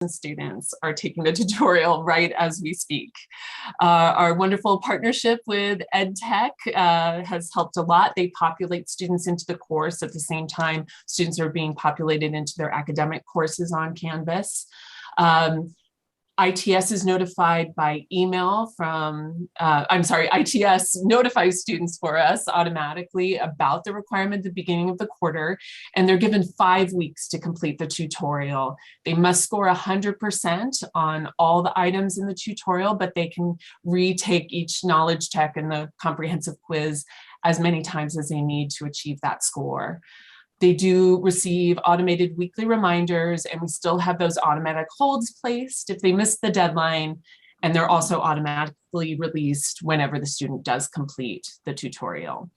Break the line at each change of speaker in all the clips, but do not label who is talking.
students are taking the tutorial right as we speak. Our wonderful partnership with EdTech has helped a lot. They populate students into the course at the same time students are being populated into their academic courses on Canvas. ITS is notified by email from, ITS notifies students for us automatically about the requirement at the beginning of the quarter, and they're given 5 weeks to complete the tutorial. They must score 100% on all the items in the tutorial, but they can retake each knowledge check and the comprehensive quiz as many times as they need to achieve that score. They do receive automated weekly reminders, and we still have those automatic holds placed if they miss the deadline, and they're also automatically released whenever the student does complete the tutorial.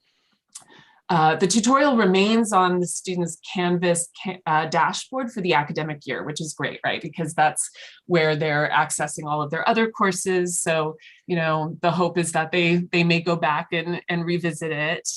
The tutorial remains on the student's Canvas dashboard for the academic year, which is great, right? Because that's where they're accessing all of their other courses. So, you know, the hope is that they may go back and revisit it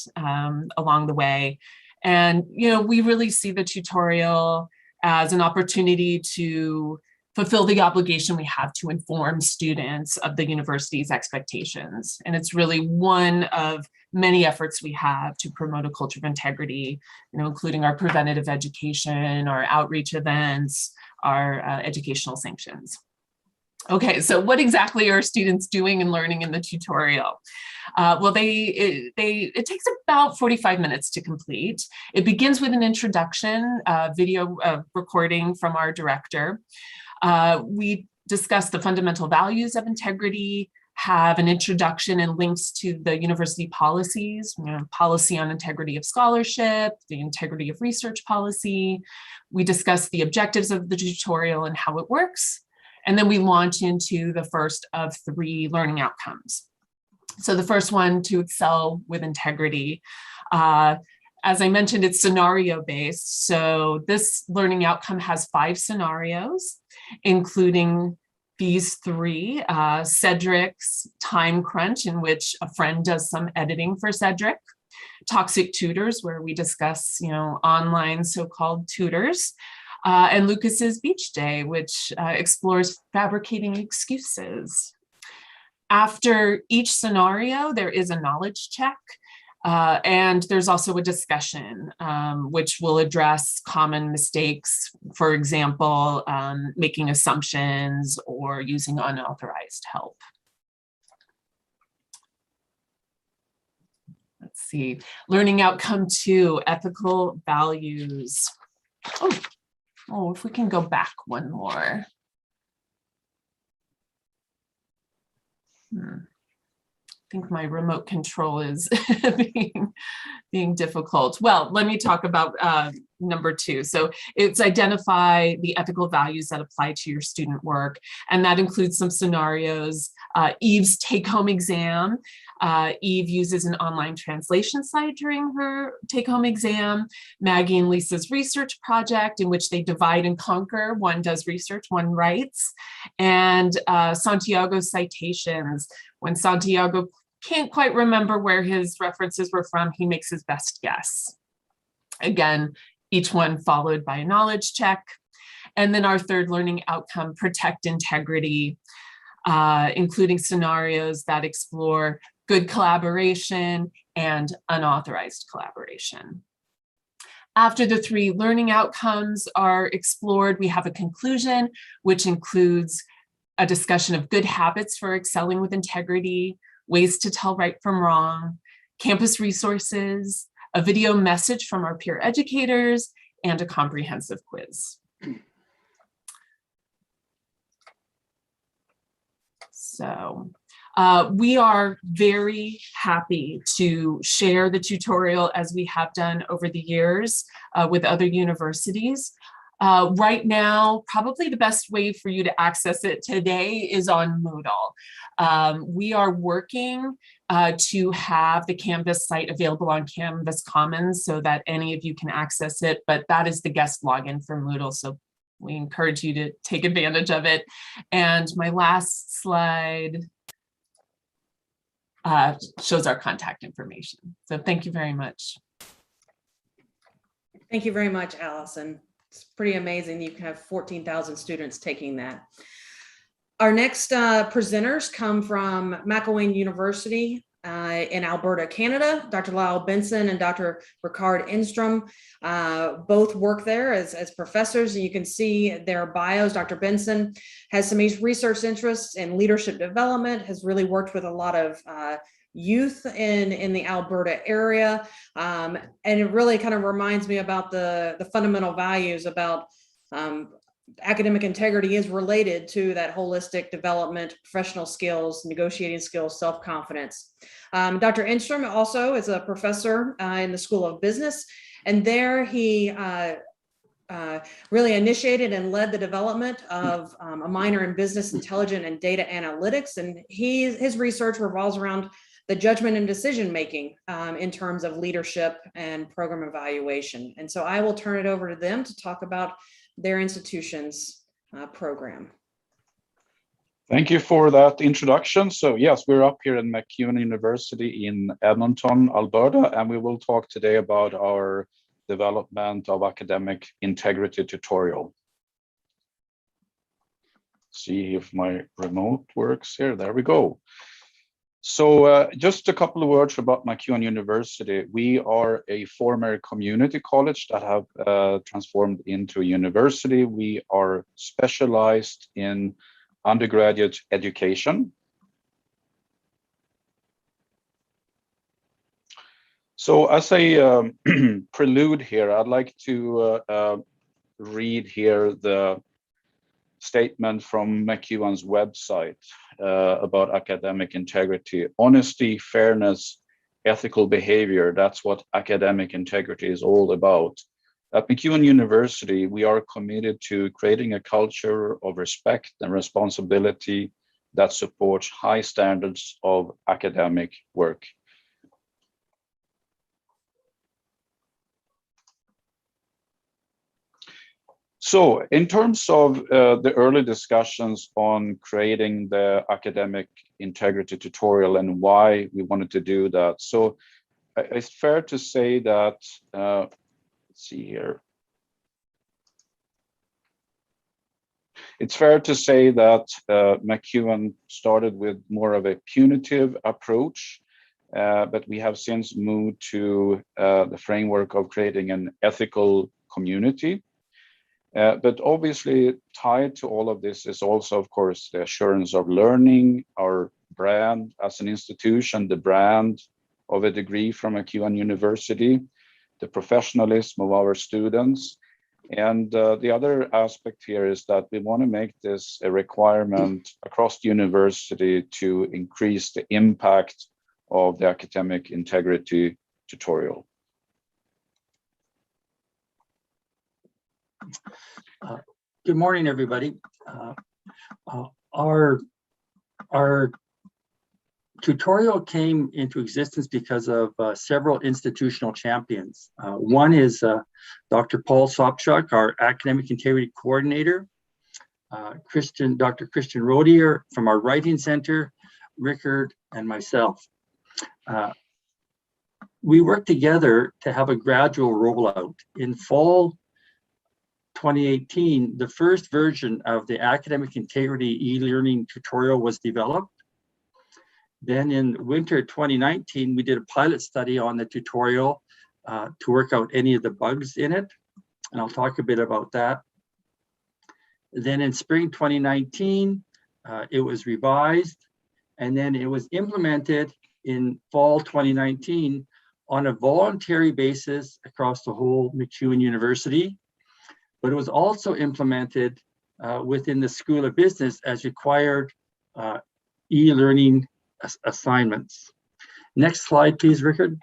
along the way. And, you know, we really see the tutorial as an opportunity to fulfill the obligation we have to inform students of the university's expectations. And it's really one of many efforts we have to promote a culture of integrity, you know, including our preventative education, our outreach events, our educational sanctions. Okay, so what exactly are students doing and learning in the tutorial? Well, it takes about 45 minutes to complete. It begins with an introduction, video recording from our director. We discuss the fundamental values of integrity, have an introduction and links to the university policies, you know, policy on integrity of scholarship, the integrity of research policy. We discuss the objectives of the tutorial and how it works. And then we launch into the first of 3 learning outcomes. So the first one, to excel with integrity. As I mentioned, it's scenario based. So this learning outcome has 5 scenarios, including these 3, Cedric's time crunch, in which a friend does some editing for Cedric, toxic tutors, where we discuss, you know, online so-called tutors, and Lucas's beach day, which explores fabricating excuses. After each scenario, there is a knowledge check, and there's also a discussion, which will address common mistakes, for example, making assumptions or using unauthorized help. Let's see, learning outcome 2, ethical values. Oh, if we can go back one more. I think my remote control is being difficult. Well, let me talk about number 2. So it's identify the ethical values that apply to your student work. And that includes some scenarios. Eve's take-home exam. Eve uses an online translation site during her take-home exam. Maggie and Lisa's research project, in which they divide and conquer. One does research, one writes. And Santiago's citations. When Santiago can't quite remember where his references were from, he makes his best guess. Again, each one followed by a knowledge check. And then our third learning outcome, protect integrity, including scenarios that explore good collaboration and unauthorized collaboration. After the 3 learning outcomes are explored, we have a conclusion, which includes a discussion of good habits for excelling with integrity, ways to tell right from wrong, campus resources, a video message from our peer educators, and a comprehensive quiz. So we are very happy to share the tutorial, as we have done over the years, with other universities. Right now, probably the best way for you to access it today is on Moodle. We are working to have the Canvas site available on Canvas Commons so that any of you can access it, but that is the guest login for Moodle, so we encourage you to take advantage of it. And my last slide shows our contact information. So thank you very much.
Thank you very much, Allison. It's pretty amazing. You can have 14,000 students taking that. Our next presenters come from McElwain University in Alberta, Canada. Dr. Lyle Benson and Dr. Ricard Enstrom both work there as professors. And you can see their bios. Dr. Benson has some research interests in leadership development, has really worked with a lot of youth in the Alberta area. And it really kind of reminds me about the fundamental values about academic integrity is related to that holistic development, professional skills, negotiating skills, self-confidence. Dr. Enstrom also is a professor in the School of Business, and there he really initiated and led the development of a minor in business intelligence and data analytics. And his research revolves around the judgment and decision making in terms of leadership and program evaluation. And so I will turn it over to them to talk about their institution's program.
Thank you for that introduction. So yes, we're up here at MacEwan University in Edmonton, Alberta, and we will talk today about our development of academic integrity tutorial. See if my remote works here. There we go. So just a couple of words about MacEwan University. We are a former community college that have transformed into a university. We are specialized in undergraduate education. So as a prelude here, I'd like to read here the statement from MacEwan's website about academic integrity. Honesty, fairness, ethical behavior, that's what academic integrity is all about. At MacEwan University, we are committed to creating a culture of respect and responsibility that supports high standards of academic work. So in terms of the early discussions on creating the academic integrity tutorial and why we wanted to do that. So it's fair to say that, let's see here. It's fair to say that MacEwan started with more of a punitive approach, but we have since moved to the framework of creating an ethical community. But obviously tied to all of this is also, of course, the assurance of learning, our brand as an institution, the brand of a degree from MacEwan University, the professionalism of our students. And the other aspect here is that we want to make this a requirement across the university to increase the impact of the academic integrity tutorial.
Good morning, everybody. Our tutorial came into existence because of several institutional champions. One is Dr. Paul Sopchak, our academic integrity coordinator, Dr. Christian Rodier from our writing center, Rickard, and myself. We worked together to have a gradual rollout. In fall 2018, the first version of the academic integrity e-learning tutorial was developed. Then in winter 2019, we did a pilot study on the tutorial to work out any of the bugs in it. And I'll talk a bit about that. Then in spring 2019, it was revised, and then it was implemented in fall 2019 on a voluntary basis across the whole MacEwan University. But it was also implemented within the School of Business as required e-learning assignments. Next slide, please, Rickard.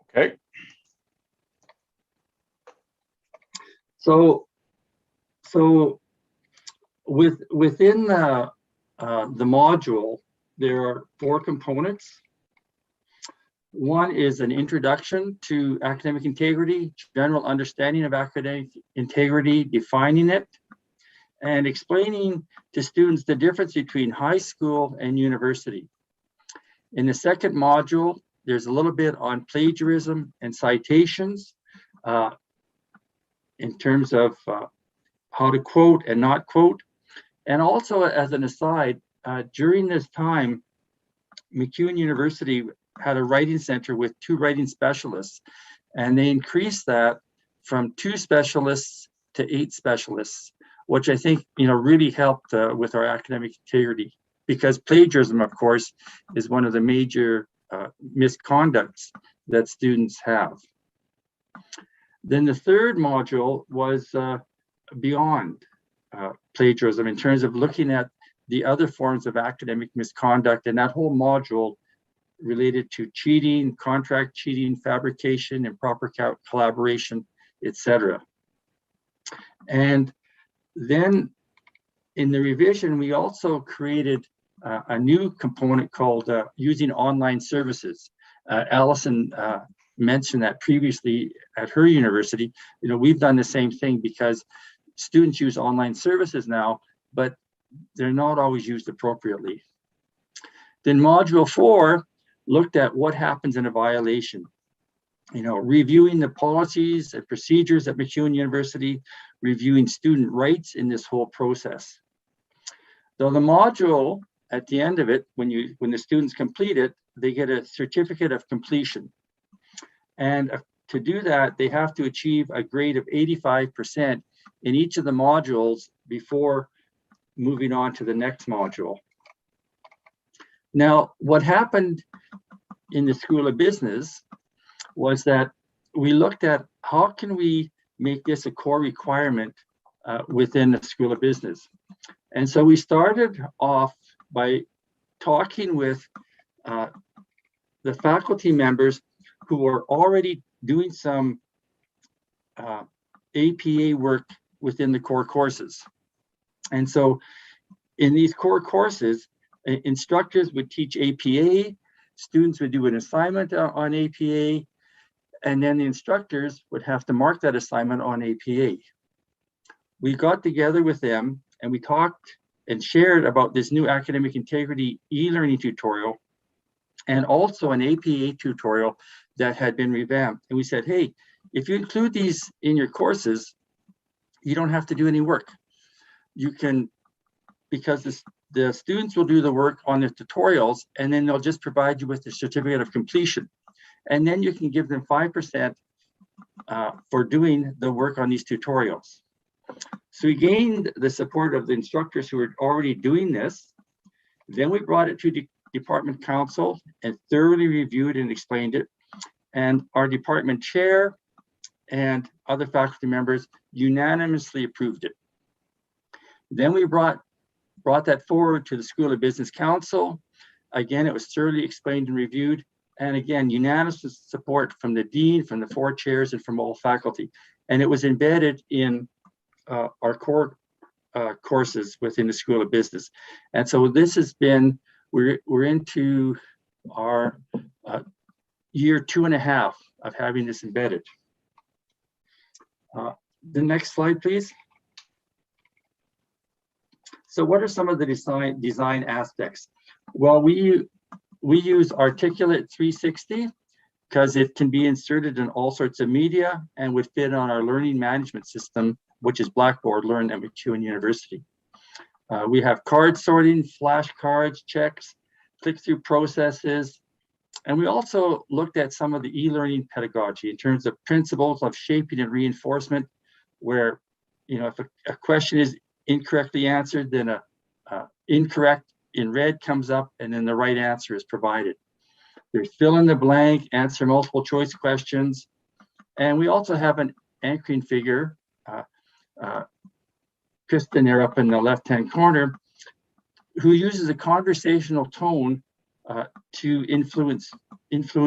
Okay.
So within the module, there are 4 components. One is an introduction to academic integrity, general understanding of academic integrity, defining it, and explaining to students the difference between high school and university. In the second module, there's a little bit on plagiarism and citations. in terms of how to quote and not quote. And also, as an aside, during this time, MacEwan University had a writing center with 2 writing specialists, and they increased that from 2 specialists to 8 specialists, which I think really helped with our academic integrity, because plagiarism, of course, is one of the major misconducts that students have. Then the third module was beyond plagiarism, in terms of looking at the other forms of academic misconduct, and that whole module related to cheating, contract cheating, fabrication, improper collaboration, etc. And then in the revision, we also created a new component called using online services. Allison mentioned that previously at her university. We've done the same thing, because students use online services now, but they're not always used appropriately. Then module 4 looked at what happens in a violation. Reviewing the policies and procedures at MacEwan University, reviewing student rights in this whole process. So the module, at the end of it, when the students complete it, they get a certificate of completion. And to do that, they have to achieve a grade of 85% in each of the modules before moving on to the next module. Now, what happened in the School of Business was that we looked at how can we make this a core requirement within the School of Business. And so we started off by talking with the faculty members who were already doing some APA work within the core courses. And so in these core courses, instructors would teach APA, students would do an assignment on APA, and then the instructors would have to mark that assignment on APA. We got together with them and we talked and shared about this new academic integrity e-learning tutorial, and also an APA tutorial that had been revamped. And we said, hey, if you include these in your courses, you don't have to do any work. You can, because the students will do the work on the tutorials, and then they'll just provide you with the certificate of completion. And then you can give them 5% for doing the work on these tutorials. So we gained the support of the instructors who were already doing this. Then we brought it to the department council and thoroughly reviewed and explained it. And our department chair and other faculty members unanimously approved it. Then we brought that forward to the School of Business Council. Again, it was thoroughly explained and reviewed. And again, unanimous support from the dean, from the 4 chairs, and from all faculty. And it was embedded in our core courses within the School of Business. And so this has been, we're into our year 2.5 of having this embedded. The next slide, please. So what are some of the design aspects? Well, we use Articulate 360 because it can be inserted in all sorts of media and would fit on our learning management system, which is Blackboard Learn at MacEwan University. We have card sorting, flashcards, checks, click-through processes, and we also looked at some of the e-learning pedagogy in terms of principles of shaping and reinforcement, where, if a question is incorrectly answered, then a incorrect in red comes up, and then the right answer is provided. There's fill in the blank, answer multiple choice questions, and we also have an anchoring figure, Kristen there up in the left-hand corner, who uses a conversational tone to influence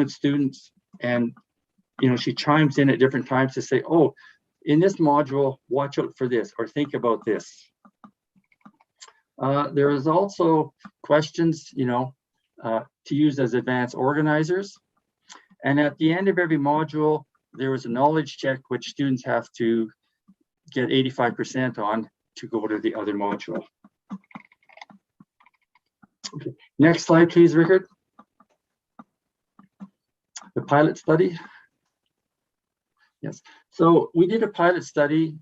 students. And she chimes in at different times to say, oh, in this module, watch out for this, or think about this. There is also questions, to use as advanced organizers. And at the end of every module, there was a knowledge check, which students have to get 85% on to go to the other module. Okay. Next slide, please, Richard. The pilot study. Yes. So we did a pilot study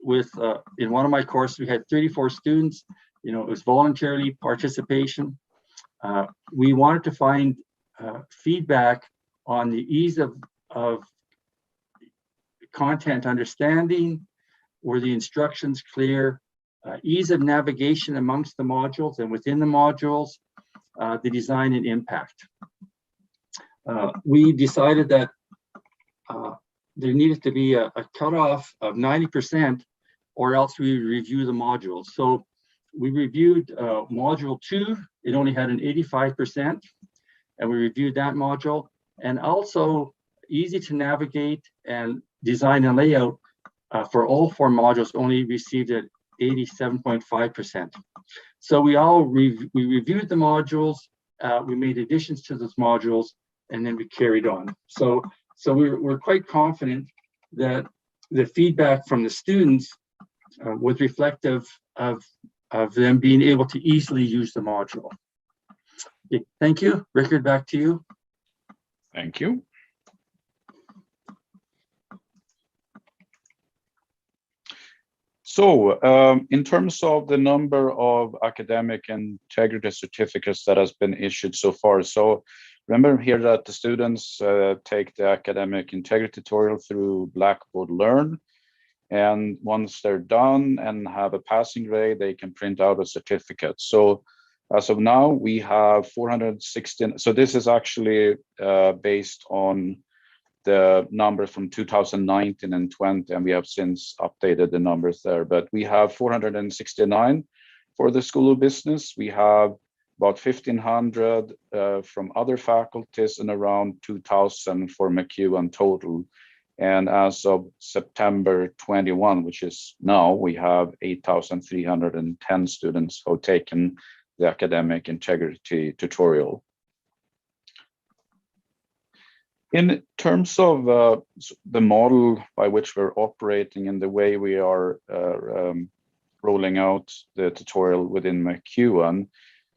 with in one of my courses. We had 34 students. You know, it was voluntarily participation. We wanted to find feedback on the ease of content understanding. Were the instructions clear? Ease of navigation amongst the modules and within the modules, the design and impact. We decided that there needed to be a cutoff of 90%, or else we review the modules. So we reviewed module 2. It only had an 85%, and we reviewed that module. And also easy to navigate and design and layout for all 4 modules only received at 87.5%. So we reviewed the modules, we made additions to those modules, and then we carried on. So we're quite confident that the feedback from the students was reflective of them being able to easily use the module. Okay, thank you. Rickard, back to you.
Thank you. So in terms of the number of academic integrity certificates that has been issued so far, so remember here that the students take the academic integrity tutorial through Blackboard Learn, and once they're done and have a passing grade, they can print out a certificate. So as of now, we have 416. So this is actually based on the number from 2019 and 20, and we have since updated the numbers there. But we have 469 for the School of Business. We have about 1,500 from other faculties and around 2,000 for McEwen total. And as of September 21, which is now, we have 8,310 students who have taken the academic integrity tutorial. In terms of the model by which we're operating and the way we are rolling out the tutorial within McEwen,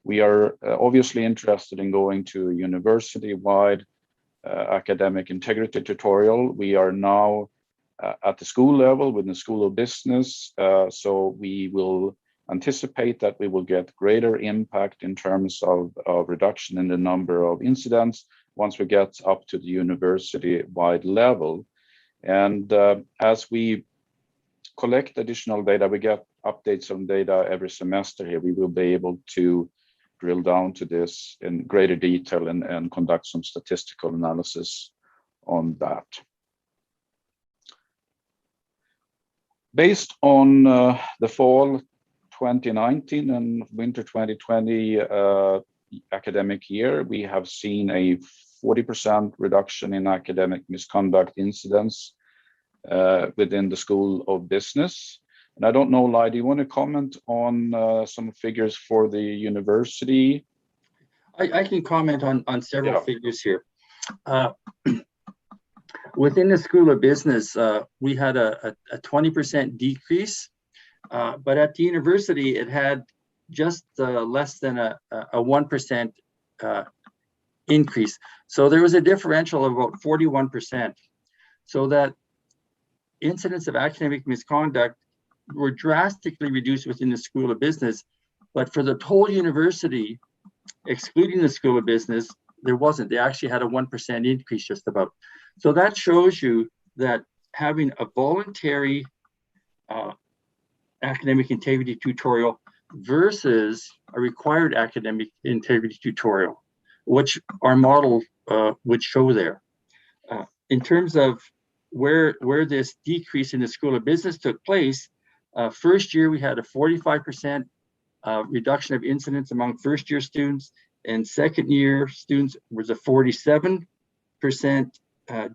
we are obviously interested in going to a university-wide academic integrity tutorial. We are now at the school level within the School of Business, so we will anticipate that we will get greater impact in terms of reduction in the number of incidents once we get up to the university-wide level. And as we collect additional data, we get updates on data every semester here, we will be able to drill down to this in greater detail and conduct some statistical analysis on that. Based on the fall 2019 and winter 2020 academic year, we have seen a 40% reduction in academic misconduct incidents within the School of Business. And I don't know, Lai, do you want to comment on some figures for the university?
I can comment on several figures here. Within the School of Business, we had a 20% decrease, but at the university, it had just less than a 1% increase. So there was a differential of about 41%. So that incidents of academic misconduct were drastically reduced within the School of Business, but for the whole university, excluding the School of Business, there wasn't. They actually had a 1% increase just about. So that shows you that having a voluntary academic integrity tutorial versus a required academic integrity tutorial, which our model would show there. In terms of where this decrease in the School of Business took place, first year we had a 45% reduction of incidents among first year students, and second year students was a 47%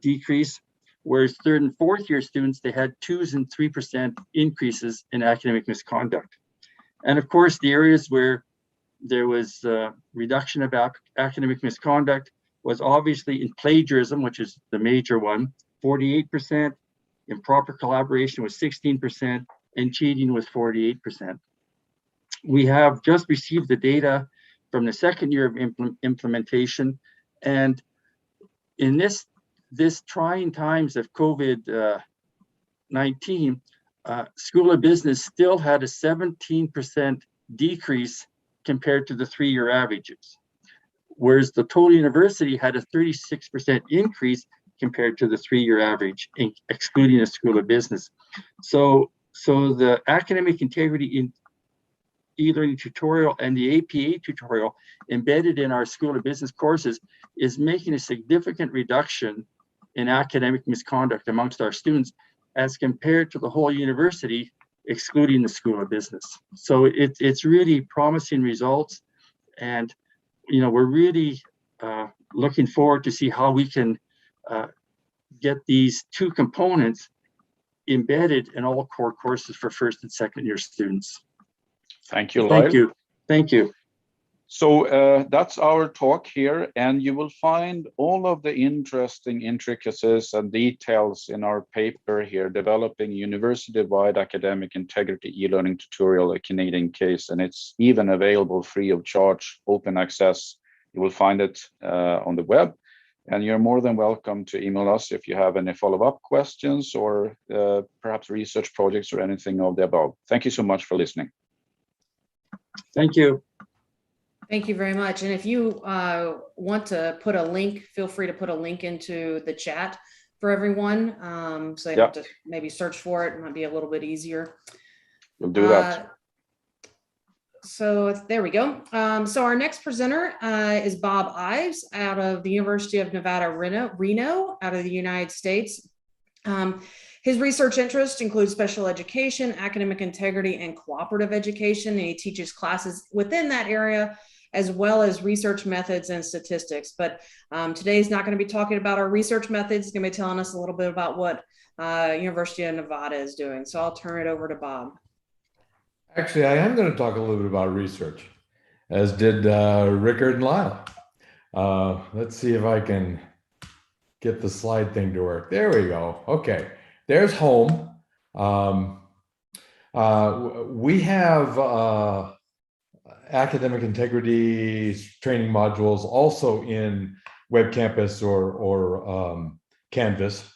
decrease, whereas third and fourth year students, they had 2% and 3% increases in academic misconduct. And of course, the areas where there was reduction of academic misconduct was obviously in plagiarism, which is the major one, 48%, improper collaboration was 16%, and cheating was 48%. We have just received the data from the second year of implementation, and in this this trying times of COVID-19, School of Business still had a 17% decrease compared to the 3-year averages, whereas the total university had a 36% increase compared to the 3-year average, excluding the School of Business. So the academic integrity in e-learning tutorial and the APA tutorial embedded in our School of Business courses is making a significant reduction in academic misconduct amongst our students as compared to the whole university, excluding the School of Business. So it's really promising results, and we're really looking forward to see how we can get these two components embedded in all core courses for first and second year students.
Thank you, Lyle.
Thank you. Thank you.
So that's our talk here, and you will find all of the interesting intricacies and details in our paper here, Developing University-Wide Academic Integrity E-Learning Tutorial, a Canadian case, and it's even available free of charge, open access. You will find it on the web, and you're more than welcome to email us if you have any follow-up questions or perhaps research projects or anything of the above. Thank you so much for listening.
Thank you.
Thank you very much. And if you want to put a link, feel free to put a link into the chat for everyone. So you have to maybe search for it. It might be a little bit easier.
We'll do that.
So there we go. So our next presenter is Bob Ives out of the University of Nevada, Reno, out of the United States. His research interests include special education, academic integrity, and cooperative education. And he teaches classes within that area, as well as research methods and statistics. But today he's not going to be talking about our research methods. He's going to be telling us a little bit about what University of Nevada is doing. So I'll turn it over to Bob.
Actually, I am going to talk a little bit about research, as did Rickard and Lyle. Let's see if I can get the slide thing to work. There we go. Okay, there's home. We have academic integrity training modules also in Web Campus or Canvas,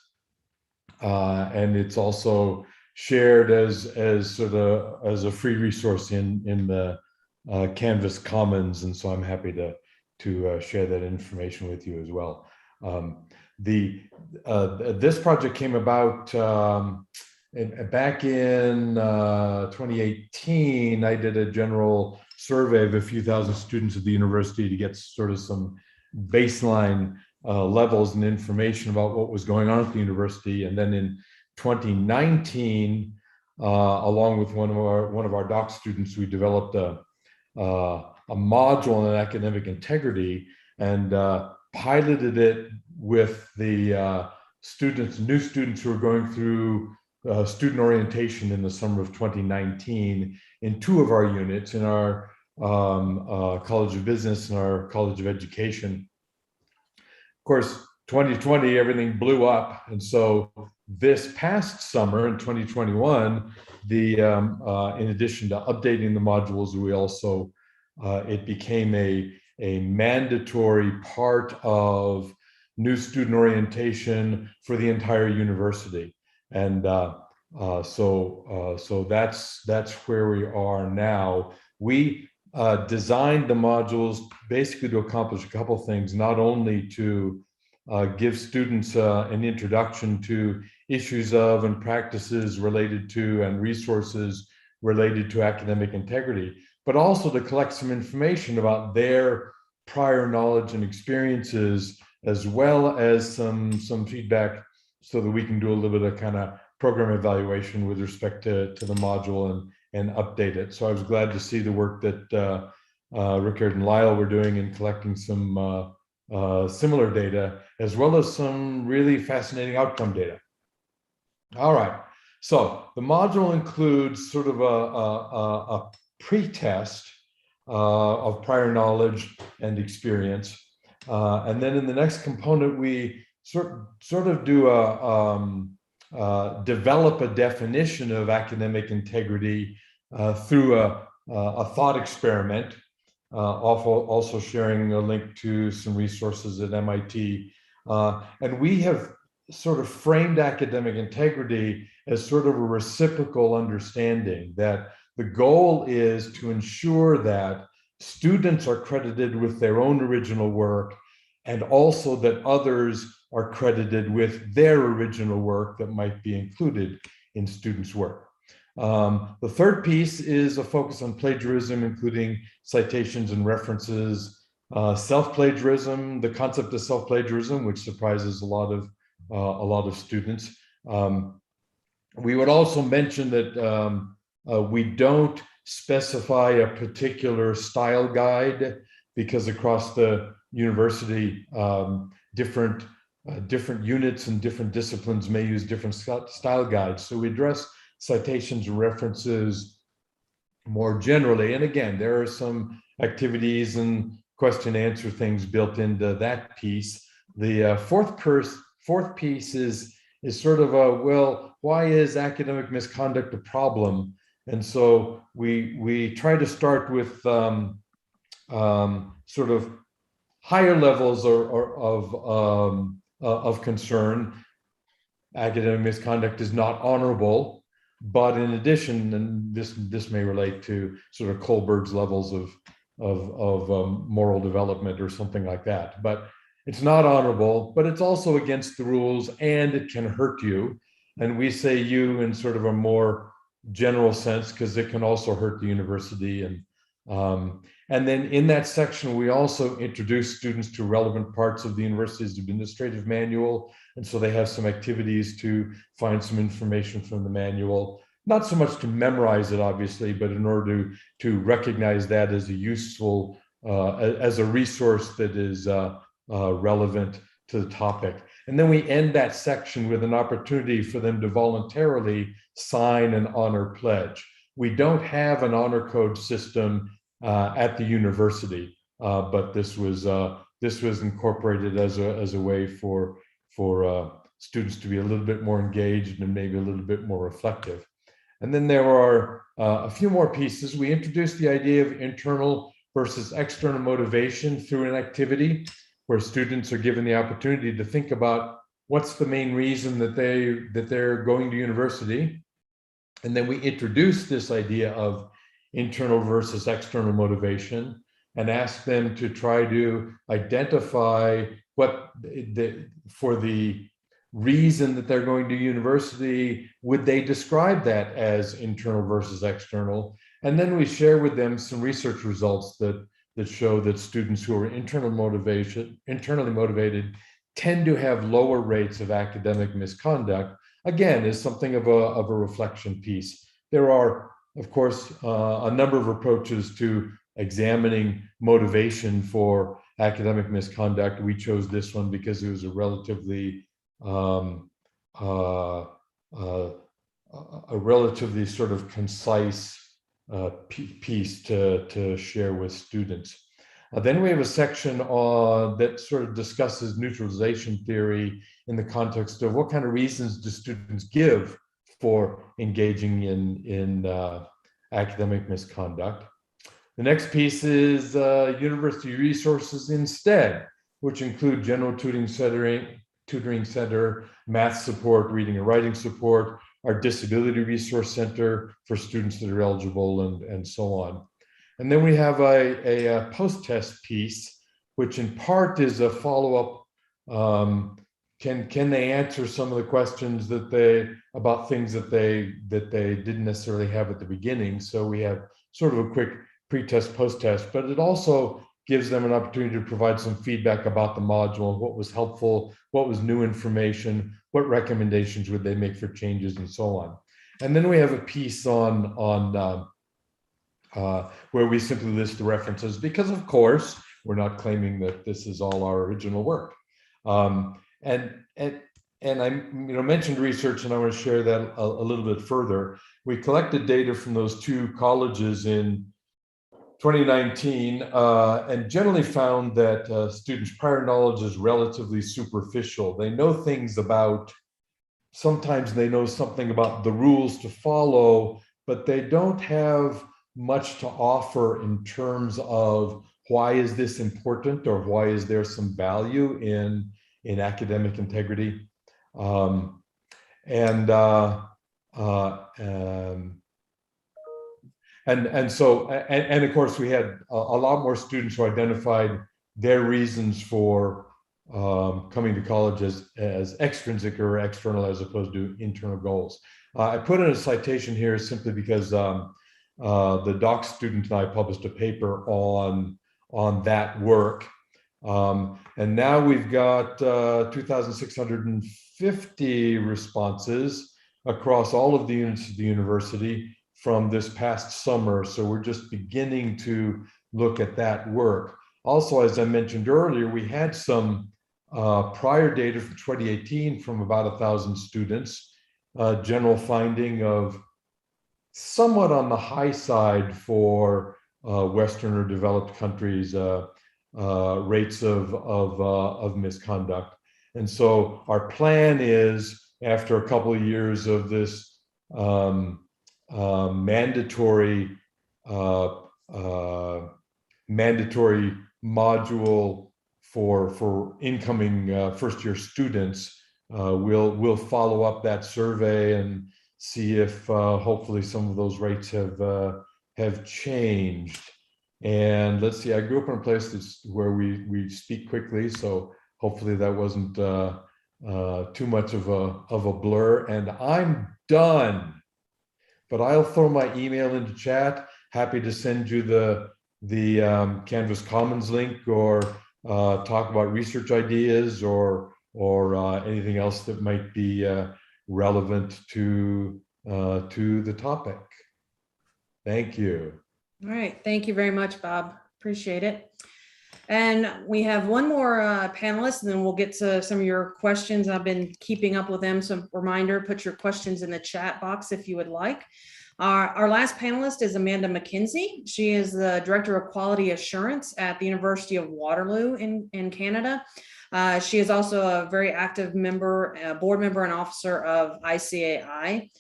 and it's also shared as sort of as a free resource in the Canvas Commons, and so I'm happy to share that information with you as well. This project came about back in 2018. I did a general survey of a few thousand students at the university to get sort of some baseline levels and information about what was going on at the university, and then in 2019, along with one of our doc students, we developed a module on academic integrity and piloted it with the new students who are going through student orientation in the summer of 2019 in 2 of our units, in our College of Business and our College of Education. Of course, 2020, everything blew up, and so this past summer in 2021, in addition to updating the modules, we also it became a mandatory part of new student orientation for the entire university, and so that's where we are now. We designed the modules basically to accomplish a couple things, not only to give students an introduction to issues of and practices related to and resources related to academic integrity, but also to collect some information about their prior knowledge and experiences, as well as some feedback, so that we can do a little bit of kind of program evaluation with respect to the module and update it. So I was glad to see the work that Rickard and Lyle were doing in collecting some similar data, as well as some really fascinating outcome data. All right, so the module includes sort of a pre-test of prior knowledge and experience, and then in the next component we sort of do develop a definition of academic integrity through a thought experiment. Also sharing a link to some resources at MIT And we have sort of framed academic integrity as sort of a reciprocal understanding that the goal is to ensure that students are credited with their own original work, and also that others are credited with their original work that might be included in students' work. The third piece is a focus on plagiarism, including citations and references, self-plagiarism, the concept of self-plagiarism, which surprises a lot of students. We would also mention that we don't specify a particular style guide, because across the university, different units and different disciplines may use different style guides. So we address citations and references more generally. And again, there are some activities and question answer things built into that piece. The fourth piece is sort of a, well, why is academic misconduct a problem? And so we try to start with sort of higher levels of concern. Academic misconduct is not honorable, but in addition, and this may relate to sort of Kohlberg's levels of moral development or something like that, but it's not honorable, but it's also against the rules, and it can hurt you. And we say you in sort of a more general sense, because it can also hurt the university. And then in that section, we also introduce students to relevant parts of the university's administrative manual. And so they have some activities to find some information from the manual, not so much to memorize it, obviously, but in order to recognize that as a useful, as a resource that is relevant to the topic. And then we end that section with an opportunity for them to voluntarily sign an honor pledge. We don't have an honor code system at the university, but this was incorporated as a way for students to be a little bit more engaged and maybe a little bit more reflective. And then there are a few more pieces. We introduced the idea of internal versus external motivation through an activity where students are given the opportunity to think about what's the main reason that they're going to university. And then we introduce this idea of internal versus external motivation and ask them to try to identify for the reason that they're going to university, would they describe that as internal versus external? And then we share with them some research results that show that students who are internally motivated tend to have lower rates of academic misconduct. Again, is something of a reflection piece. There are, of course, a number of approaches to examining motivation for academic misconduct. We chose this one because it was a relatively sort of concise piece to share with students. Then we have a section that sort of discusses neutralization theory in the context of what kind of reasons do students give for engaging in academic misconduct. The next piece is university resources instead, which include general tutoring center, math support, reading and writing support, our disability resource center for students that are eligible, and so on. And then we have a post-test piece, which in part is a follow-up. Can they answer some of the questions about things that they didn't necessarily have at the beginning? So we have sort of a quick pre-test, post-test, but it also gives them an opportunity to provide some feedback about the module, what was helpful, what was new information, what recommendations would they make for changes, and so on. And then we have a piece on where we simply list the references, because of course, we're not claiming that this is all our original work. And I mentioned research, and I want to share that a little bit further. We collected data from those two colleges in 2019 and generally found that students' prior knowledge is relatively superficial. They know things sometimes they know something about the rules to follow, but they don't have much to offer in terms of why is this important, or why is there some value in in academic integrity. And of course, we had a lot more students who identified their reasons for coming to college as extrinsic or external as opposed to internal goals. I put in a citation here simply because the doc student and I published a paper on that work. And now we've got 2,650 responses across all of the units of the university from this past summer. So we're just beginning to look at that work. Also, as I mentioned earlier, we had some prior data from 2018 from about 1,000 students, general finding of somewhat on the high side for Western or developed countries, rates of misconduct. And so our plan is, after a couple of years of this mandatory module for incoming first-year students, we'll follow up that survey and see if hopefully some of those rates have changed. And let's see, I grew up in a place where we speak quickly, so hopefully that wasn't too much of a blur. And I'm done, but I'll throw my email into chat. Happy to send you the Canvas Commons link, or talk about research ideas, or anything else that might be relevant to the topic. Thank you.
All right, thank you very much, Bob. Appreciate it. And we have one more panelist, and then we'll get to some of your questions. I've been keeping up with them. So reminder, put your questions in the chat box if you would like. Our last panelist is Amanda McKenzie. She is the Director of Quality Assurance at the University of Waterloo in Canada. She is also a very active member, board member and officer of ICAI.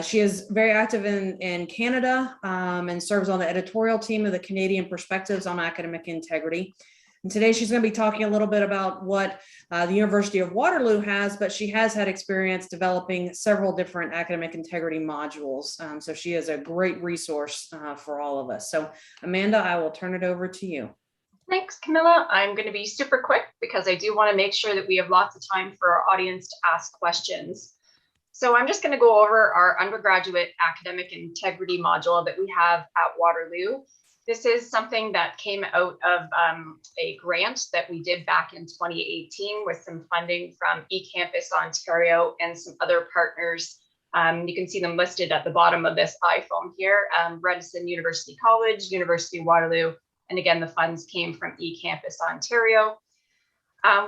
She is very active in Canada and serves on the editorial team of the Canadian Perspectives on Academic Integrity. And today she's going to be talking a little bit about what the University of Waterloo has, but she has had experience developing several different academic integrity modules. So she is a great resource for all of us. So Amanda, I will turn it over to you.
Thanks, Camilla. I'm going to be super quick because I do want to make sure that we have lots of time for our audience to ask questions. So I'm just going to go over our undergraduate academic integrity module that we have at Waterloo. This is something that came out of a grant that we did back in 2018 with some funding from eCampus Ontario and some other partners. You can see them listed at the bottom of this iPhone here, Redison University College, University of Waterloo, and again, the funds came from eCampus Ontario.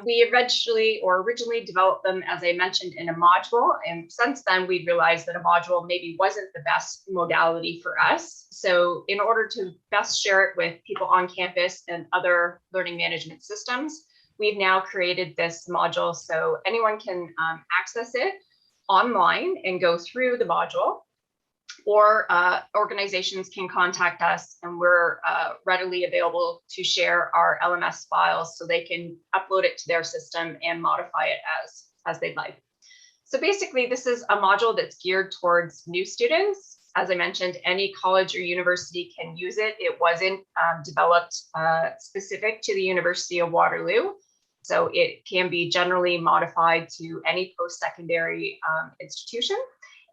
We originally developed them, as I mentioned, in a module. And since then, we realized that a module maybe wasn't the best modality for us. So in order to best share it with people on campus and other learning management systems, we've now created this module so anyone can access it online and go through the module. Or organizations can contact us, and we're readily available to share our LMS files so they can upload it to their system and modify it as they'd like. So basically, this is a module that's geared towards new students. As I mentioned, any college or university can use it. It wasn't developed specific to the University of Waterloo. So it can be generally modified to any post-secondary institution.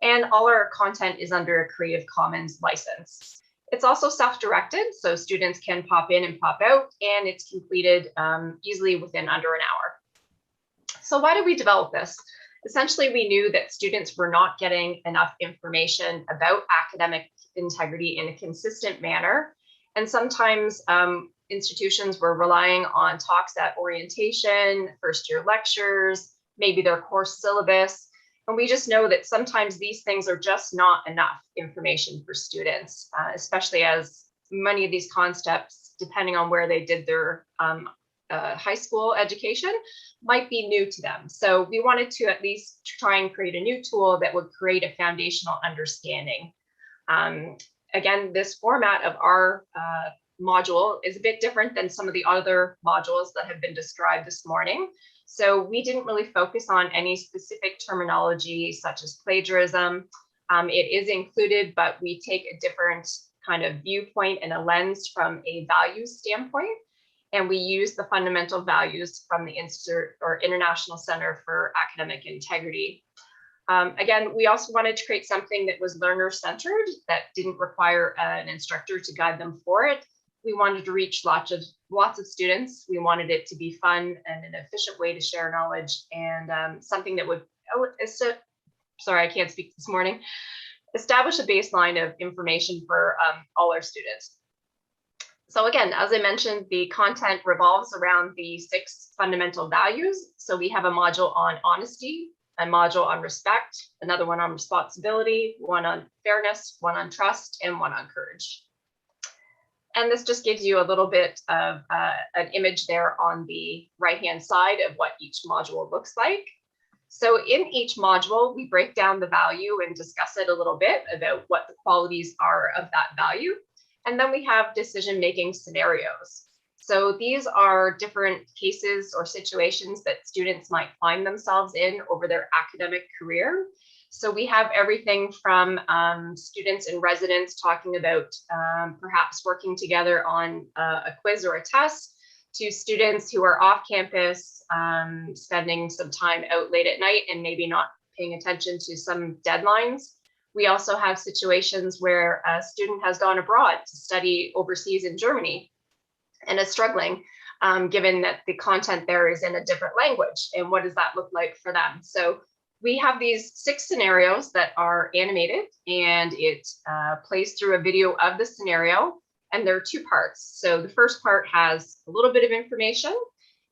And all our content is under a Creative Commons license. It's also self-directed, so students can pop in and pop out, and it's completed easily within under an hour. So why did we develop this? Essentially, we knew that students were not getting enough information about academic integrity in a consistent manner. And sometimes institutions were relying on talks at orientation, first-year lectures, maybe their course syllabus. And we just know that sometimes these things are just not enough information for students, especially as many of these concepts, depending on where they did their high school education, might be new to them. So we wanted to at least try and create a new tool that would create a foundational understanding. Again, this format of our module is a bit different than some of the other modules that have been described this morning. So we didn't really focus on any specific terminology such as plagiarism. It is included, but we take a different kind of viewpoint and a lens from a values standpoint. And we use the fundamental values from the International Center for Academic Integrity. Again, we also wanted to create something that was learner-centered, that didn't require an instructor to guide them for it. We wanted to reach lots of students. We wanted it to be fun and an efficient way to share knowledge, and something that would, sorry, I can't speak this morning, establish a baseline of information for all our students. So again, as I mentioned, the content revolves around the 6 fundamental values. So we have a module on honesty, a module on respect, another one on responsibility, one on fairness, one on trust, and one on courage. And this just gives you a little bit of an image there on the right-hand side of what each module looks like. So in each module, we break down the value and discuss it a little bit about what the qualities are of that value. And then we have decision-making scenarios. So these are different cases or situations that students might find themselves in over their academic career. So we have everything from students and residents talking about perhaps working together on a quiz or a test, to students who are off campus, spending some time out late at night and maybe not paying attention to some deadlines. We also have situations where a student has gone abroad to study overseas in Germany and is struggling, given that the content there is in a different language. And what does that look like for them? So we have these 6 scenarios that are animated, and it plays through a video of the scenario. And there are 2 parts. So the first part has a little bit of information,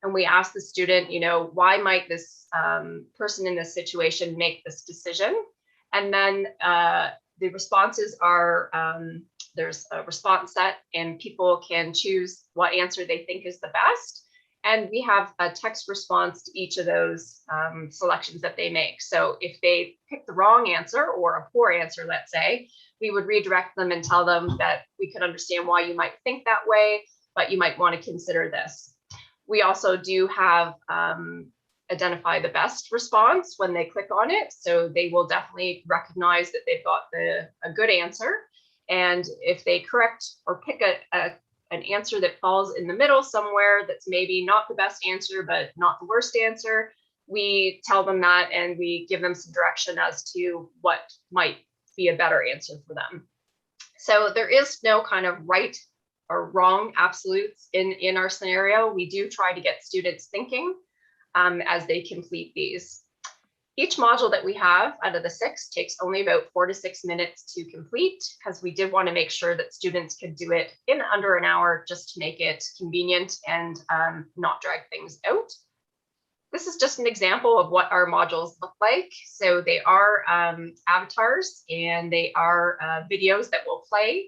and we ask the student, you know, why might this person in this situation make this decision? And then the responses are, there's a response set, and people can choose what answer they think is the best. And we have a text response to each of those selections that they make. So if they pick the wrong answer or a poor answer, let's say, we would redirect them and tell them that we could understand why you might think that way, but you might want to consider this. We also do have identify the best response when they click on it. So they will definitely recognize that they've got a good answer. And if they correct or pick an answer that falls in the middle somewhere, that's maybe not the best answer, but not the worst answer, we tell them that, and we give them some direction as to what might be a better answer for them. So there is no kind of right or wrong absolutes in our scenario. We do try to get students thinking as they complete these. Each module that we have out of the 6 takes only about 4 to 6 minutes to complete, because we did want to make sure that students could do it in under an hour, just to make it convenient and not drag things out. This is just an example of what our modules look like. So they are avatars, and they are videos that will play.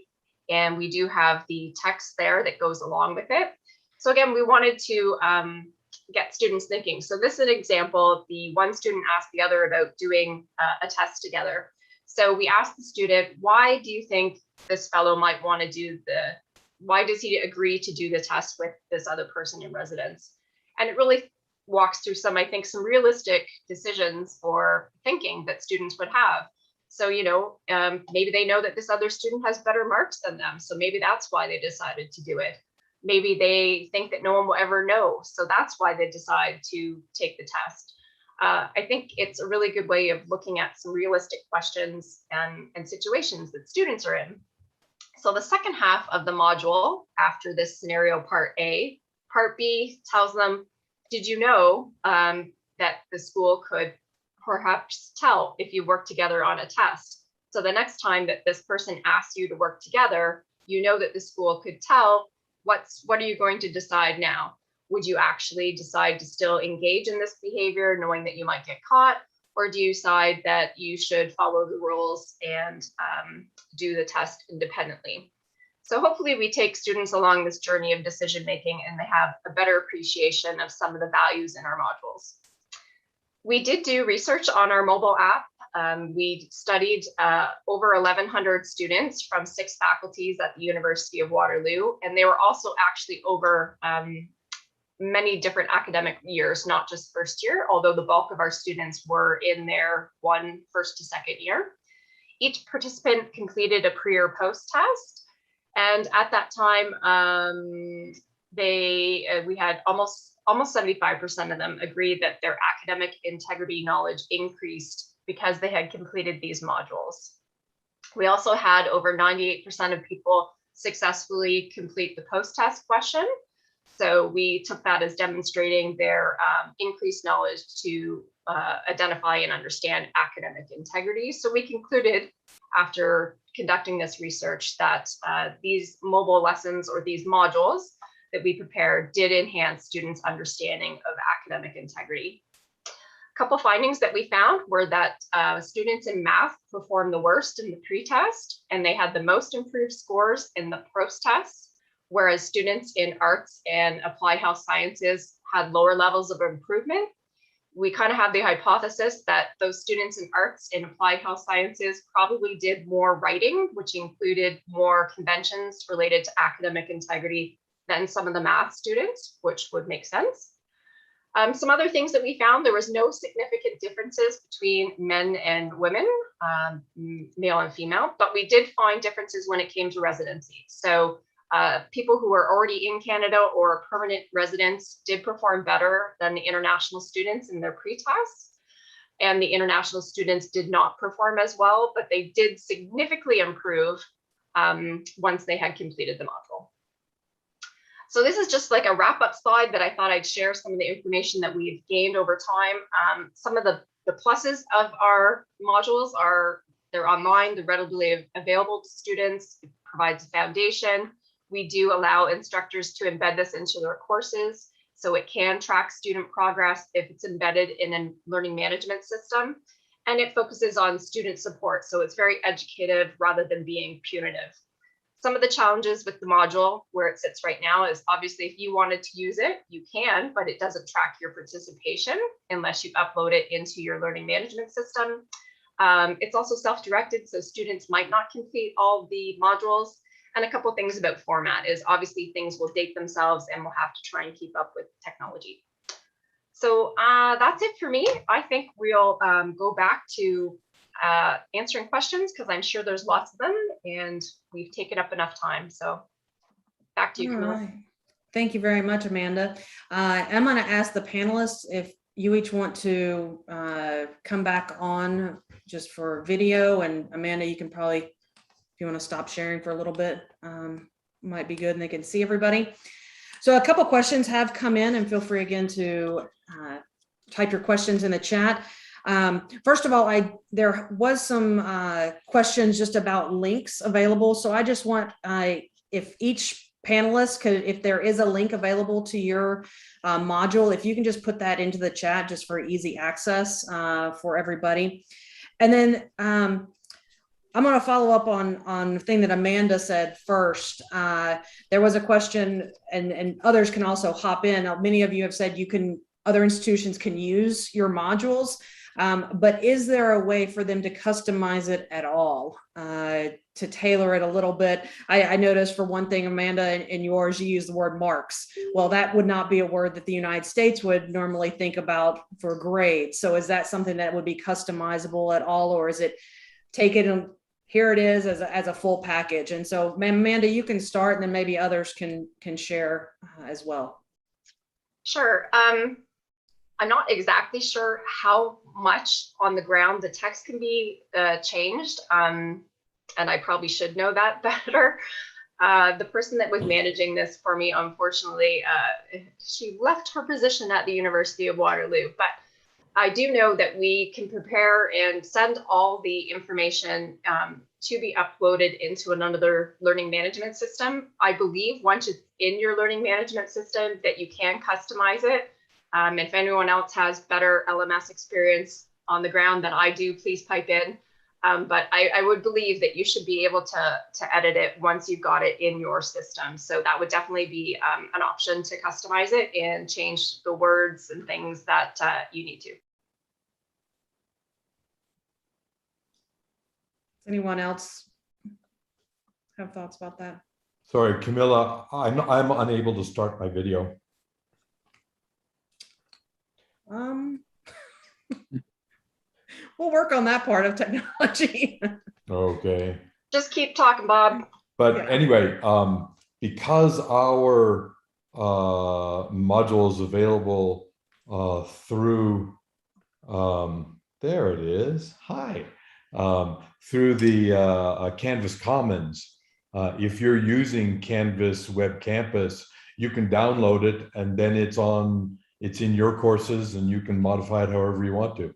And we do have the text there that goes along with it. So again, we wanted to get students thinking. So this is an example. The one student asked the other about doing a test together. So we asked the student, why do you think this fellow might want to do why does he agree to do the test with this other person in residence? And it really walks through some, I think, some realistic decisions or thinking that students would have. So, you know, maybe they know that this other student has better marks than them. So maybe that's why they decided to do it. Maybe they think that no one will ever know. So that's why they decide to take the test. I think it's a really good way of looking at some realistic questions and situations that students are in. So the second half of the module, after this scenario part A, part B tells them, did you know that the school could perhaps tell if you work together on a test? So the next time that this person asks you to work together, you know that the school could tell. What are you going to decide now? Would you actually decide to still engage in this behavior, knowing that you might get caught? Or do you decide that you should follow the rules and do the test independently? So hopefully we take students along this journey of decision making, and they have a better appreciation of some of the values in our modules. We did do research on our mobile app. We studied over 1,100 students from 6 faculties at the University of Waterloo, and they were also actually over many different academic years, not just first year, although the bulk of our students were in their first to second year. Each participant completed a pre or post test. And at that time, we had almost 75% of them agreed that their academic integrity knowledge increased because they had completed these modules. We also had over 98% of people successfully complete the post-test question. So we took that as demonstrating their increased knowledge to identify and understand academic integrity. So we concluded after conducting this research that these mobile lessons or these modules that we prepared did enhance students' understanding of academic integrity. A couple findings that we found were that students in math performed the worst in the pre-test, and they had the most improved scores in the post-test, whereas students in arts and applied health sciences had lower levels of improvement. We kind of have the hypothesis that those students in arts and applied health sciences probably did more writing, which included more conventions related to academic integrity than some of the math students, which would make sense. Some other things that we found, there was no significant differences between men and women, male and female, but we did find differences when it came to residency. So people who were already in Canada or permanent residents did perform better than the international students in their pre-tests. And the international students did not perform as well, but they did significantly improve once they had completed the module. So this is just like a wrap-up slide that I thought I'd share some of the information that we've gained over time. Some of the pluses of our modules are they're online, they're readily available to students, it provides a foundation. We do allow instructors to embed this into their courses, so it can track student progress if it's embedded in a learning management system. And it focuses on student support, so it's very educative rather than being punitive. Some of the challenges with the module where it sits right now is obviously if you wanted to use it, you can, but it doesn't track your participation unless you upload it into your learning management system. It's also self-directed, so students might not complete all the modules. And a couple things about format is obviously things will date themselves and we'll have to try and keep up with technology. So that's it for me. I think we'll go back to answering questions because I'm sure there's lots of them and we've taken up enough time. So back to you, Camilla.
Right. Thank you very much, Amanda. I'm going to ask the panelists if you each want to come back on just for video, and Amanda, you can probably, if you want to stop sharing for a little bit, might be good and they can see everybody. So a couple questions have come in, and feel free again to type your questions in the chat. First of all, there was some questions just about links available. So I just want, if each panelist could, if there is a link available to your module, if you can just put that into the chat just for easy access for everybody. And then I'm going to follow up on the thing that Amanda said first. There was a question, and others can also hop in. Many of you have said other institutions can use your modules. But is there a way for them to customize it at all, to tailor it a little bit? I noticed for one thing, Amanda, in yours, you use the word marks. Well, that would not be a word that the United States would normally think about for grades. So is that something that would be customizable at all, or is it take it and here it is as a full package? And so, Amanda, you can start, and then maybe others can share as well.
Sure. I'm not exactly sure how much on the ground the text can be changed, and I probably should know that better. The person that was managing this for me, unfortunately, she left her position at the University of Waterloo, but I do know that we can prepare and send all the information to be uploaded into another learning management system. I believe once it's in your learning management system that you can customize it. If anyone else has better LMS experience on the ground than I do, please pipe in. But I would believe that you should be able to edit it once you've got it in your system. So that would definitely be an option to customize it and change the words and things that you need to.
Anyone else have thoughts about that?
Sorry, Camilla, I'm unable to start my video.
We'll work on that part of technology.
Okay.
Just keep talking, Bob.
But
Yeah.
anyway, because our module is available through, there it is. Hi. Through the Canvas Commons. If you're using Canvas Web Campus, you can download it, and then it's in your courses, and you can modify it however you want to.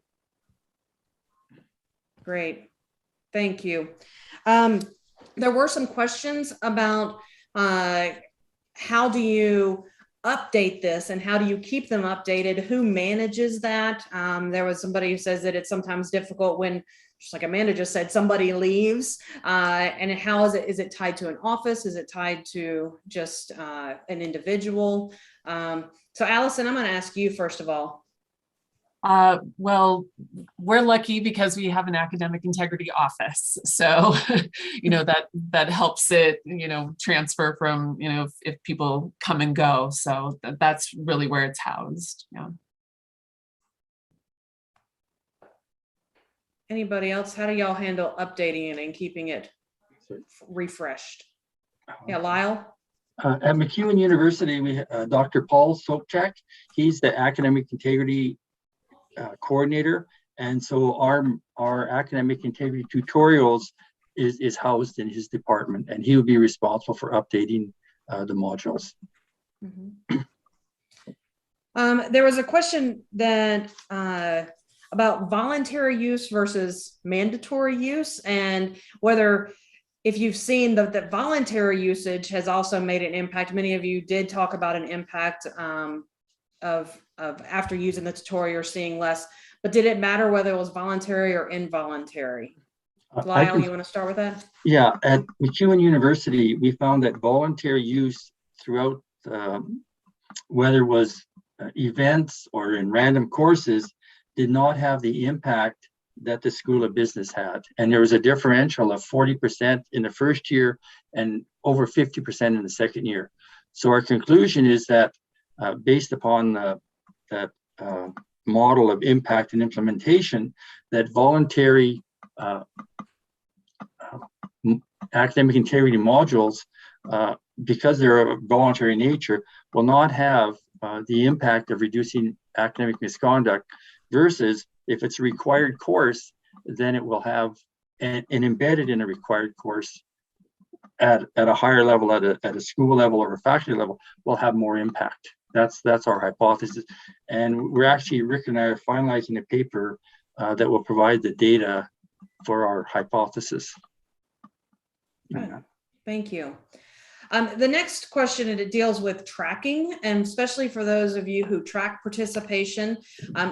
Great. Thank you. There were some questions about how do you update this and how do you keep them updated? Who manages that? There was somebody who says that it's sometimes difficult when, just like Amanda just said, somebody leaves. And how is it? Is it tied to an office? Is it tied to just an individual? So Allison, I'm going to ask you first of all.
Well, we're lucky because we have an academic integrity office. So, that helps it, transfer from, if people come and go. So that's really where it's housed. Yeah.
Anybody else? How do y'all handle updating it and keeping it refreshed? Yeah, Lyle?
At McEwen University, we Dr. Paul Sobchak. He's the academic integrity coordinator, and so our academic integrity tutorials is housed in his department, and he will be responsible for updating the modules.
Mm-hmm. There was a question that about voluntary use versus mandatory use, and whether, if you've seen that voluntary usage has also made an impact. Many of you did talk about an impact of after using the tutorial or seeing less, but did it matter whether it was voluntary or involuntary? Lyle, you want to start with that?
Yeah, at McEwen University, we found that voluntary use throughout, whether it was events or in random courses, did not have the impact that the School of Business had. And there was a differential of 40% in the first year and over 50% in the second year. So our conclusion is that based upon that model of impact and implementation, that voluntary academic integrity modules, because they're of voluntary nature, will not have the impact of reducing academic misconduct, versus if it's a required course, then it will have, and embedded in a required course at a higher level, at a school level or a faculty level, will have more impact. That's our hypothesis. And we're actually, Rick and I are finalizing a paper that will provide the data for our hypothesis.
Good. Thank you. The next question, and it deals with tracking, and especially for those of you who track participation.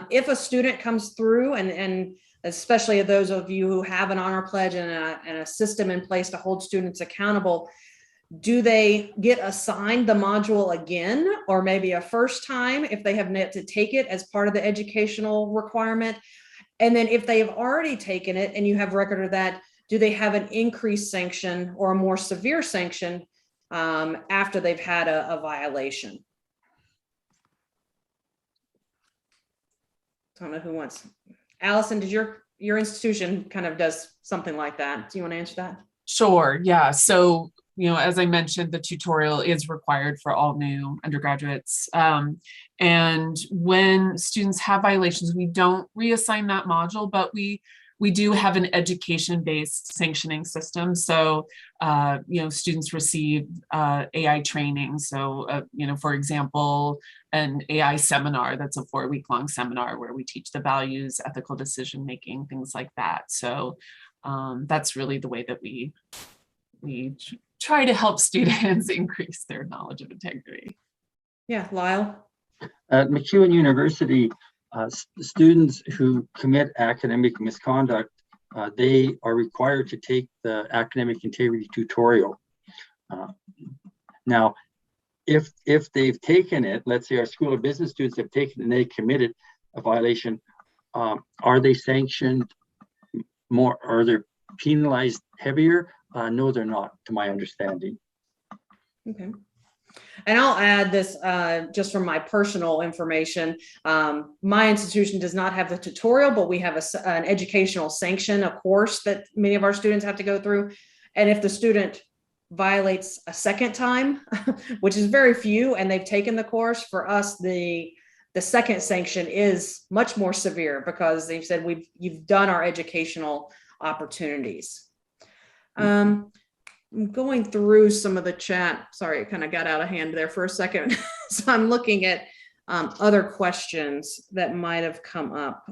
If a student comes through, and especially those of you who have an honor pledge and a system in place to hold students accountable, do they get assigned the module again, or maybe a first time if they have yet to take it as part of the educational requirement? And then if they have already taken it and you have record of that, do they have an increased sanction or a more severe sanction after they've had a violation? I don't know who wants. Allison, did your institution kind of does something like that? Do you want to answer that?
Sure. Yeah. So, as I mentioned, the tutorial is required for all new undergraduates. And when students have violations, we don't reassign that module, but we do have an education-based sanctioning system. So, students receive AI training. So, for example, an AI seminar, that's a 4-week-long seminar where we teach the values, ethical decision-making, things like that. So that's really the way that we try to help students increase their knowledge of integrity.
Yeah, Lyle?
At McEwen University, students who commit academic misconduct, they are required to take the academic integrity tutorial. Now, if they've taken it, let's say our School of Business students have taken it and they committed a violation, are they sanctioned more? Are they penalized heavier? No, they're not, to my understanding.
Okay. And I'll add this just from my personal information. My institution does not have the tutorial, but we have an educational sanction, a course that many of our students have to go through. And if the student violates a second time, which is very few, and they've taken the course, for us, the second sanction is much more severe because they've said you've done our educational opportunities. I'm going through some of the chat. Sorry, it kind of got out of hand there for a second. So I'm looking at other questions that might have come up.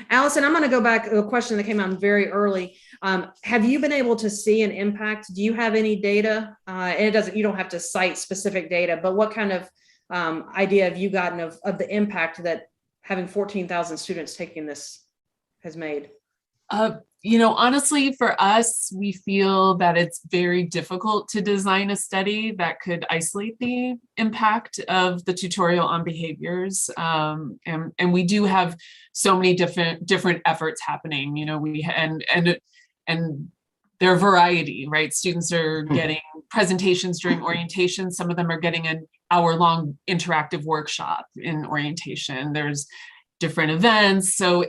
Allison, I'm going to go back to a question that came out very early. Have you been able to see an impact? Do you have any data? And you don't have to cite specific data, but what kind of idea have you gotten of the impact that having 14,000 students taking this has made?
Honestly, for us, we feel that it's very difficult to design a study that could isolate the impact of the tutorial on behaviors. And we do have so many different efforts happening, and their variety, right? Students are getting presentations during orientation. Some of them are getting an hour-long interactive workshop in orientation. There's different events. So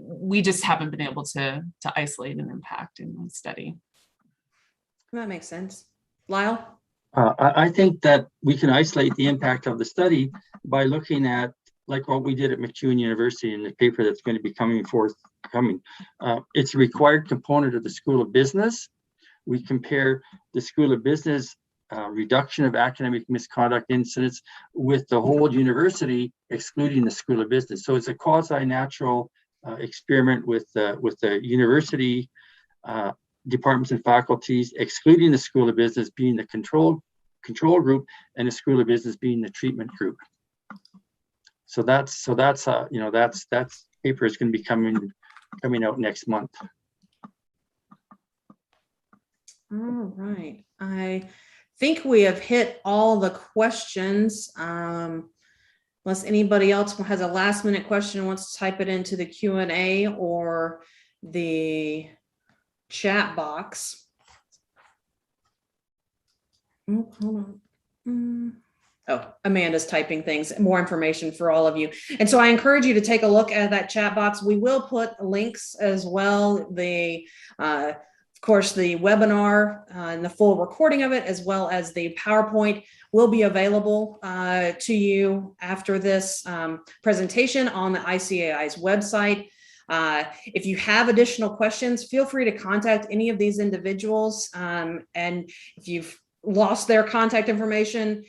we just haven't been able to isolate an impact in the study.
That makes sense. Lyle?
I think that we can isolate the impact of the study by looking at like what we did at McEwen University in the paper that's going to be forthcoming. It's a required component of the School of Business. We compare the School of Business reduction of academic misconduct incidents with the whole university, excluding the School of Business. So it's a quasi-natural experiment with the university departments and faculties, excluding the School of Business being the control group, and the School of Business being the treatment group. So that's paper is going to be coming out next month.
All right. I think we have hit all the questions. Unless anybody else has a last minute question and wants to type it into the Q&A or the chat box. Oh, hold on. Oh, Amanda's typing things, more information for all of you. And so I encourage you to take a look at that chat box. We will put links as well. Of course, the webinar and the full recording of it, as well as the PowerPoint, will be available to you after this presentation on the ICAI's website. If you have additional questions, feel free to contact any of these individuals. And if you've lost their contact information,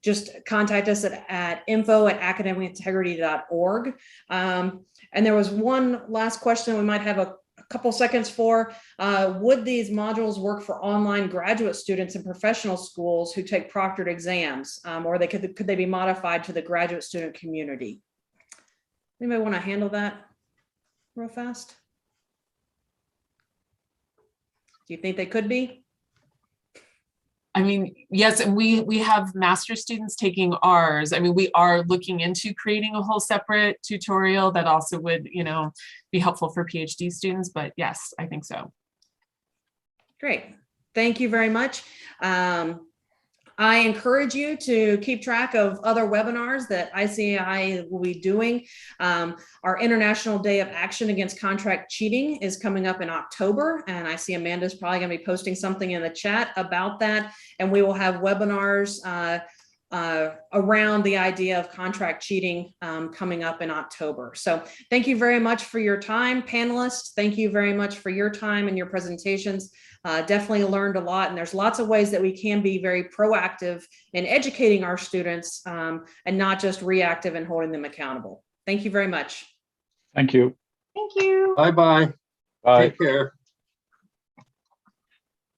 just contact us at info@academicintegrity.org. And there was one last question we might have a couple seconds for. Would these modules work for online graduate students in professional schools who take proctored exams, or could they be modified to the graduate student community? Anybody want to handle that real fast? Do you think they could be?
I mean, yes, and we have master's students taking ours. I mean, we are looking into creating a whole separate tutorial that also would, be helpful for PhD students, but yes, I think so.
Great. Thank you very much. I encourage you to keep track of other webinars that ICAI will be doing. Our International Day of Action Against Contract Cheating is coming up in October, and I see Amanda's probably going to be posting something in the chat about that. And we will have webinars around the idea of contract cheating coming up in October. So thank you very much for your time, panelists. Thank you very much for your time and your presentations. Definitely learned a lot, and there's lots of ways that we can be very proactive in educating our students and not just reactive and holding them accountable. Thank you very much.
Thank you.
Thank you.
Bye-bye.
Bye.
Take care.